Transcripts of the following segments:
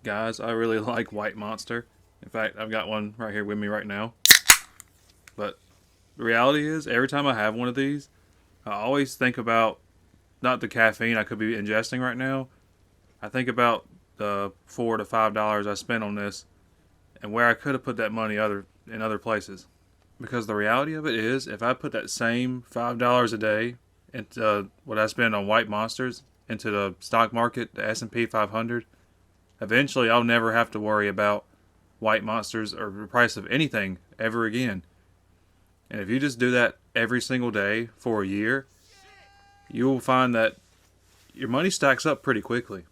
Guys, I really like White Monster. In fact, I've got one right here with me right now. But the reality is, every time I have one of these, I always think about not the caffeine I could be ingesting right now. I think about the $4 to $5 I spent on this and where I could have put that money in other places. Because the reality of it is, if I put that same $5 a day into what I spend on White Monsters into the stock market, the S&P 500, eventually I'll never have to worry about White Monsters or the price of anything ever again. And if you just do that every single day for a year, you will find that your money stacks up pretty quickly.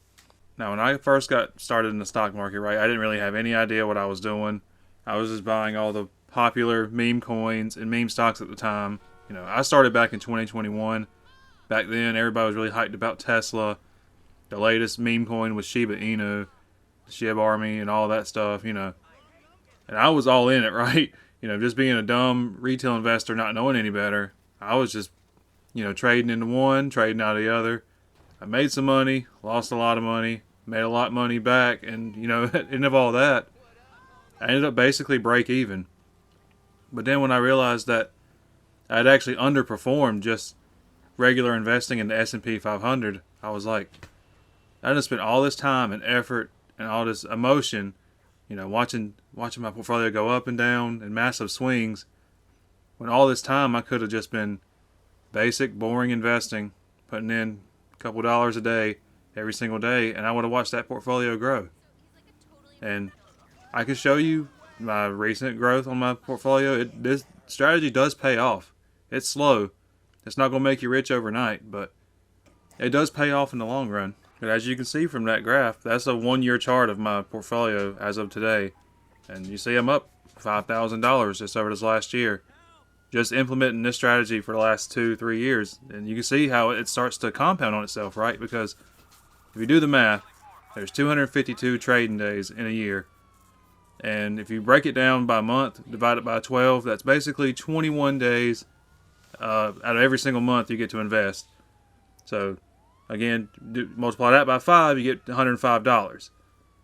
Now, when I first got started in the stock market, right, I didn't really have any idea what I was doing. I was just buying all the popular meme coins and meme stocks at the time. I started back in 2021. Back then, everybody was really hyped about Tesla. The latest meme coin was Shiba Inu, the SHIB Army, and all that stuff, And I was all in it, right? Just being a dumb retail investor, not knowing any better. I was just, trading into one, trading out of the other. I made some money, lost a lot of money, made a lot of money back, and, at the end of all that, I ended up basically break even. But then when I realized that I'd actually underperformed just regular investing in the S&P 500, I was like, I just spent all this time and effort and all this emotion, watching my portfolio go up and down in massive swings, when all this time I could have just been basic, boring investing, putting in a couple dollars a day every single day, and I would have watched that portfolio grow. And I can show you my recent growth on my portfolio. This strategy does pay off. It's slow. It's not going to make you rich overnight, but it does pay off in the long run. But as you can see from that graph, that's a 1-year chart of my portfolio as of today. And you see I'm up $5,000 just over this last year. Just implementing this strategy for the last 2-3 years. And you can see how it starts to compound on itself, right? Because if you do the math, there's 252 trading days in a year. And if you break it down by month, divide it by 12, that's basically 21 days out of every single month you get to invest. So, again, multiply that by 5, you get $105.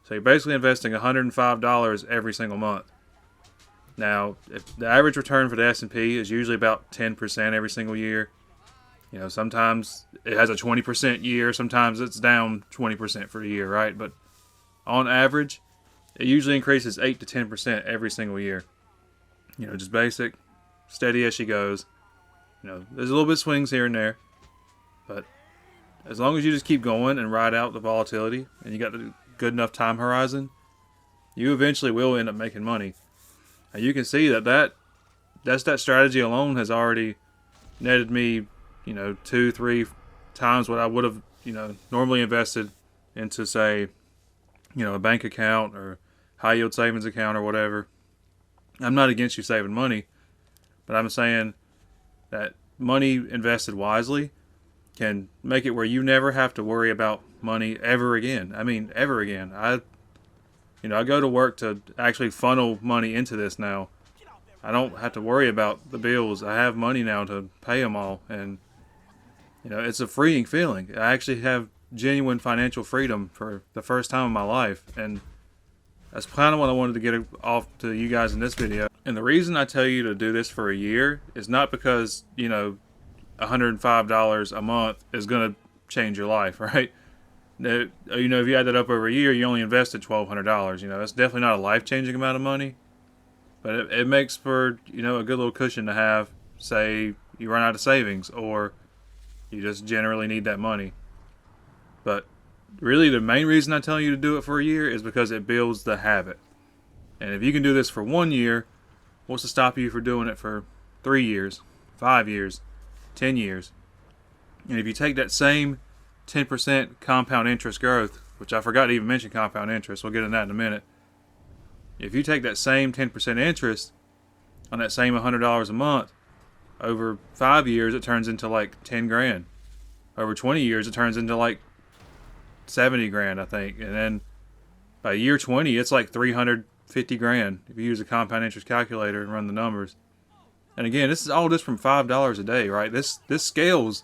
So you're basically investing $105 every single month. Now, if the average return for the S&P is usually about 10% every single year. Sometimes it has a 20% year, sometimes it's down 20% for the year, right? But on average, it usually increases 8 to 10% every single year. Just basic, steady as she goes. There's a little bit of swings here and there, but as long as you just keep going and ride out the volatility, and you got the good enough time horizon, you eventually will end up making money. And you can see that strategy alone has already netted me, 2-3 times what I would have, normally invested into, say, a bank account or high yield savings account or whatever. I'm not against you saving money, but I'm saying that money invested wisely can make it where you never have to worry about money ever again. I mean, ever again. I go to work to actually funnel money into this now. I don't have to worry about the bills. I have money now to pay them all, and it's a freeing feeling. I actually have genuine financial freedom for the first time in my life, and that's kind of what I wanted to get off to you guys in this video. And the reason I tell you to do this for a year is not because, $105 a month is going to change your life, right? If you add that up over a year, you only invested $1,200. That's definitely not a life-changing amount of money, but it makes for, a good little cushion to have, say, you run out of savings, or you just generally need that money. But really, the main reason I tell you to do it for a year is because it builds the habit. And if you can do this for 1 year, what's to stop you from doing it for 3 years, 5 years, 10 years? And if you take that same 10% compound interest growth, which I forgot to even mention compound interest, we'll get into that in a minute. If you take that same 10% interest on that same $100 a month, over 5 years it turns into like 10 grand. Over 20 years it turns into like 70 grand, I think. And then by year 20, it's like 350 grand if you use a compound interest calculator and run the numbers. And again, this is all just from $5 a day, right? This scales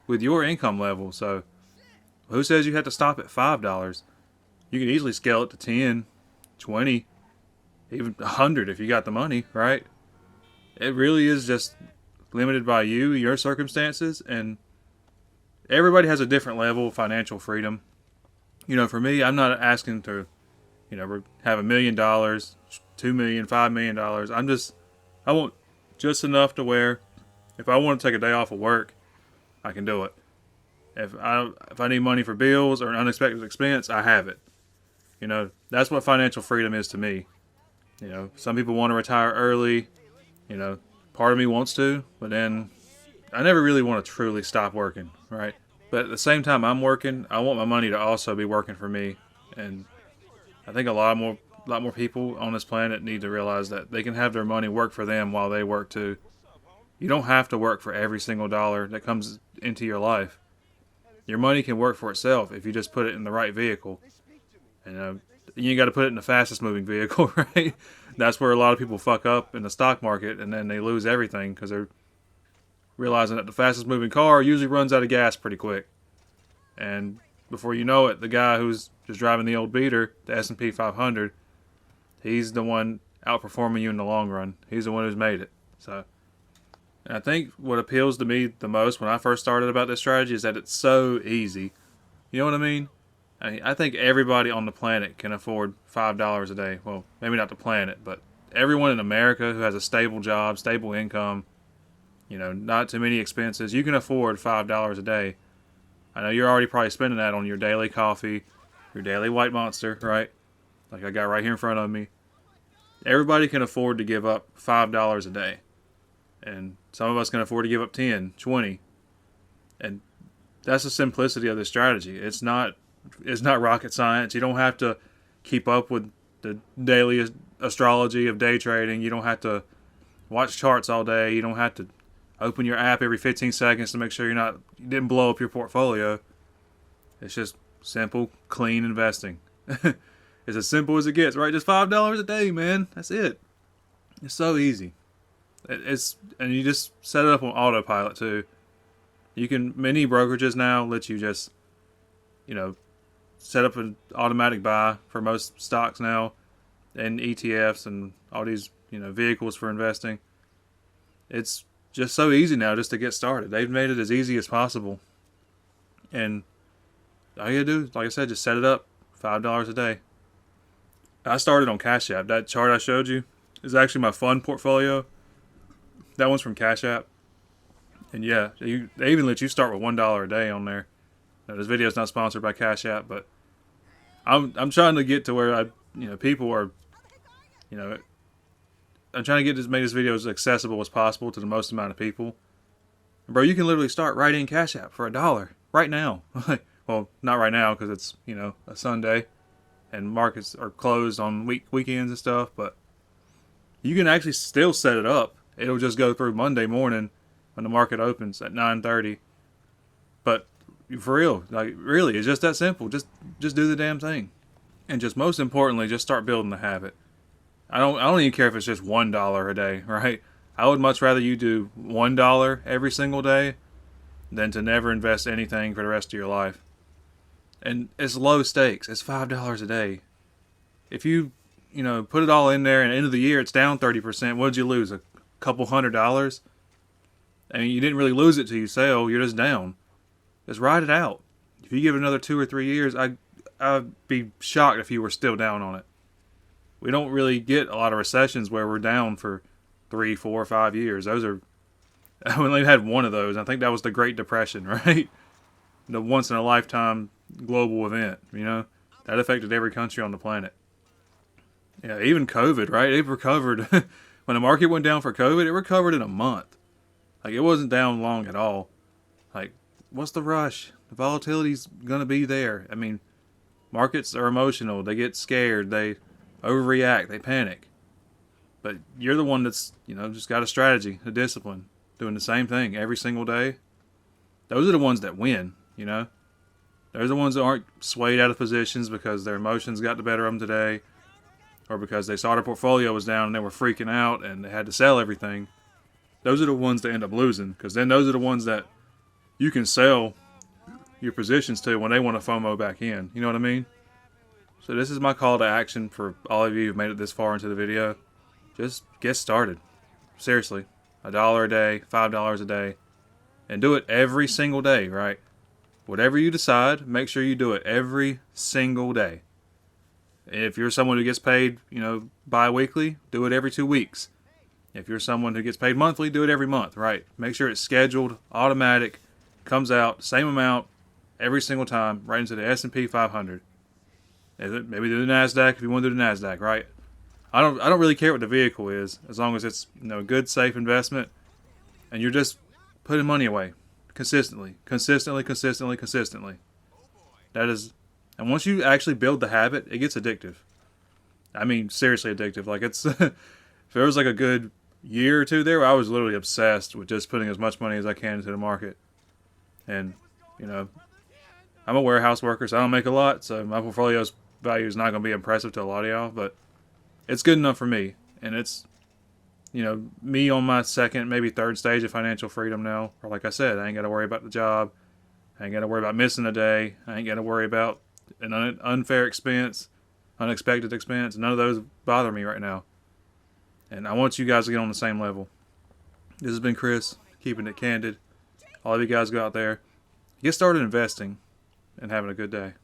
with your income level. So who says you have to stop at $5? You can easily scale it to 10, 20, even 100 if you got the money, right? It really is just limited by you, your circumstances, and everybody has a different level of financial freedom. For me, I'm not asking to, have $1 million, 2 million, $5 million. I want just enough to where if I want to take a day off of work, I can do it. If I need money for bills or an unexpected expense, I have it. That's what financial freedom is to me. Some people want to retire early. Part of me wants to, but then I never really want to truly stop working, right? But at the same time I'm working, I want my money to also be working for me. And I think a lot more people on this planet need to realize that they can have their money work for them while they work too. You don't have to work for every single dollar that comes into your life. Your money can work for itself if you just put it in the right vehicle. And you got to put it in the fastest moving vehicle, right? That's where a lot of people fuck up in the stock market, and then they lose everything because they're realizing that the fastest moving car usually runs out of gas pretty quick. And before you know it, the guy who's just driving the old beater, the S&P 500, he's the one outperforming you in the long run. He's the one who's made it. So, and I think what appeals to me the most when I first started about this strategy is that it's so easy. You know what I mean? I think everybody on the planet can afford $5 a day. Well, maybe not the planet, but everyone in America who has a stable job, stable income, not too many expenses, you can afford $5 a day. I know you're already probably spending that on your daily coffee, your daily White Monster, right? Like I got right here in front of me. Everybody can afford to give up $5 a day. And some of us can afford to give up 10, 20. And that's the simplicity of this strategy. It's not rocket science. You don't have to keep up with the daily astrology of day trading. You don't have to watch charts all day. You don't have to open your app every 15 seconds to make sure you didn't blow up your portfolio. It's just simple, clean investing. It's as simple as it gets, right? Just $5 a day, man. That's it. It's so easy. And you just set it up on autopilot too. Many brokerages now let you just, set up an automatic buy for most stocks now, and ETFs and all these, vehicles for investing. It's just so easy now just to get started. They've made it as easy as possible. And all you gotta do, like I said, just set it up, $5 a day. I started on Cash App. That chart I showed you is actually my fund portfolio. That one's from Cash App. And yeah, they even let you start with $1 a day on there. Now, this video is not sponsored by Cash App, but I'm trying to get to where people are, I'm trying to make this video as accessible as possible to the most amount of people. Bro, you can literally start right in Cash App for $1 right now. Well, not right now because it's, a Sunday and markets are closed on weekends and stuff, but you can actually still set it up. It'll just go through Monday morning when the market opens at 9:30. But for real, really, it's just that simple. Just do the damn thing. And just most importantly, just start building the habit. I don't even care if it's just $1 a day, right? I would much rather you do $1 every single day than to never invest anything for the rest of your life. And it's low stakes. It's $5 a day. If you, put it all in there and at the end of the year it's down 30%, what did you lose? A couple $100? I mean, you didn't really lose it till you sell. You're just down. Just ride it out. If you give it another 2 or 3 years, I'd be shocked if you were still down on it. We don't really get a lot of recessions where we're down for 3, 4, 5 years. Those are, I only had one of those. I think that was the Great Depression, right? The once in a lifetime global event, that affected every country on the planet. Yeah, even COVID, right? It recovered. When the market went down for COVID, it recovered in a month. It wasn't down long at all. What's the rush? The volatility's going to be there. I mean, markets are emotional. They get scared. They overreact. They panic. But you're the one that's, just got a strategy, a discipline, doing the same thing every single day. Those are the ones that win, They're the ones that aren't swayed out of positions because their emotions got the better of them today, or because they saw their portfolio was down and they were freaking out and they had to sell everything. Those are the ones that end up losing, because then those are the ones that you can sell your positions to when they want to FOMO back in. You know what I mean? So this is my call to action for all of you who've made it this far into the video. Just get started. Seriously. $1 a day, $5 a day. And do it every single day, right? Whatever you decide, make sure you do it every single day. If you're someone who gets paid, bi-weekly, do it every 2 weeks. If you're someone who gets paid monthly, do it every month, right? Make sure it's scheduled, automatic, comes out, same amount, every single time, right into the S&P 500. Maybe do the NASDAQ if you want to do the NASDAQ, right? I don't really care what the vehicle is, as long as it's a good, safe investment, and you're just putting money away consistently. That is, and once you actually build the habit, it gets addictive. I mean, seriously addictive. Like if there was like a good year or two there, I was literally obsessed with just putting as much money as I can into the market. And I'm a warehouse worker, so I don't make a lot, so my portfolio's value is not going to be impressive to a lot of y'all, but it's good enough for me. And it's, me on my second, maybe third stage of financial freedom now. Or like I said, I ain't got to worry about the job. I ain't got to worry about missing a day. I ain't got to worry about an unfair expense, unexpected expense. None of those bother me right now. And I want you guys to get on the same level. This has been Chris, keeping it candid. All of you guys go out there, get started investing, and having a good day.